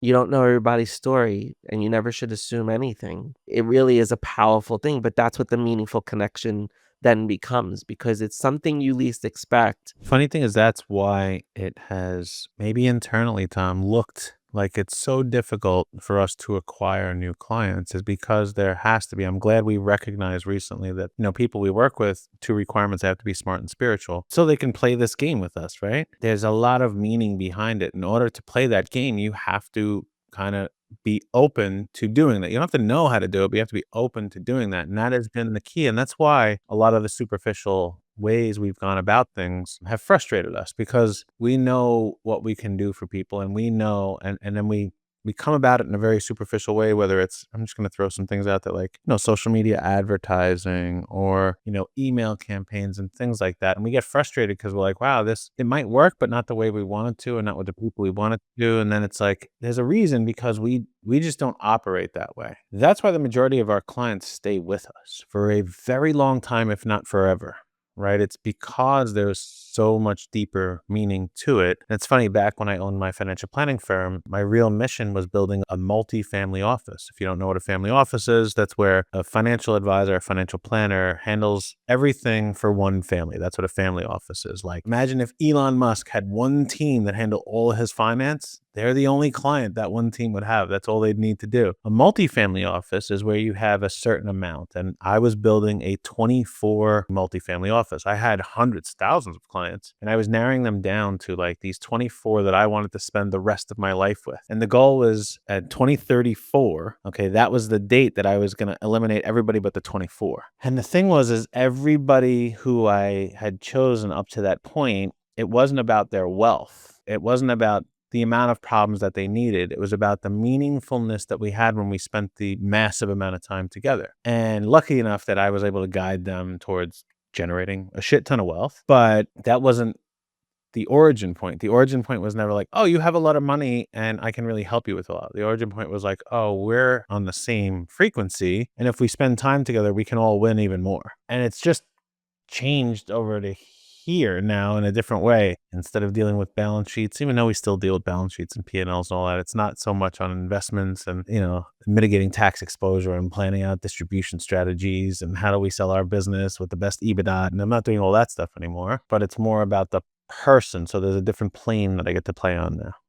You don't know everybody's story, and you never should assume anything. It really is a powerful thing, but that's what the meaningful connection then becomes because it's something you least expect. Funny thing is that's why it has maybe internally, Tom, looked like it's so difficult for us to acquire new clients is because there has to be. I'm glad we recognized recently that, people we work with, two requirements: they have to be smart and spiritual so they can play this game with us, right? There's a lot of meaning behind it. In order to play that game, you have to kind of be open to doing that. You don't have to know how to do it, but you have to be open to doing that. And that has been the key. And that's why a lot of the superficial ways we've gone about things have frustrated us because we know what we can do for people and we know and then we come about it in a very superficial way, whether it's, I'm just going to throw some things out there, like, social media advertising or, email campaigns and things like that. And we get frustrated because we're like, wow, it might work, but not the way we want it to and not with the people we want it to do. And then it's like, there's a reason because we just don't operate that way. That's why the majority of our clients stay with us for a very long time, if not forever. Right? It's because there's so much deeper meaning to it. And it's funny, back when I owned my financial planning firm, my real mission was building a multi-family office. If you don't know what a family office is, that's where a financial advisor, a financial planner handles everything for one family. That's what a family office is. Like, imagine if Elon Musk had one team that handled all of his finance. They're the only client that one team would have. That's all they'd need to do. A multifamily office is where you have a certain amount. And I was building a 24 multifamily office. I had hundreds, thousands of clients, and I was narrowing them down to like these 24 that I wanted to spend the rest of my life with. And the goal was at 2034. Okay, that was the date that I was going to eliminate everybody but the 24. And the thing is everybody who I had chosen up to that point, it wasn't about their wealth. It wasn't about the amount of problems that they needed. It was about the meaningfulness that we had when we spent the massive amount of time together. And lucky enough that I was able to guide them towards generating a shit ton of wealth. But that wasn't the origin point. The origin point was never like, oh, you have a lot of money and I can really help you with a lot. The origin point was like, oh, we're on the same frequency. And if we spend time together, we can all win even more. And it's just changed over to here now in a different way. Instead of dealing with balance sheets, even though we still deal with balance sheets and P&Ls and all that, it's not so much on investments and, mitigating tax exposure and planning out distribution strategies and how do we sell our business with the best EBITDA. And I'm not doing all that stuff anymore, but it's more about the person. So there's a different plane that I get to play on now.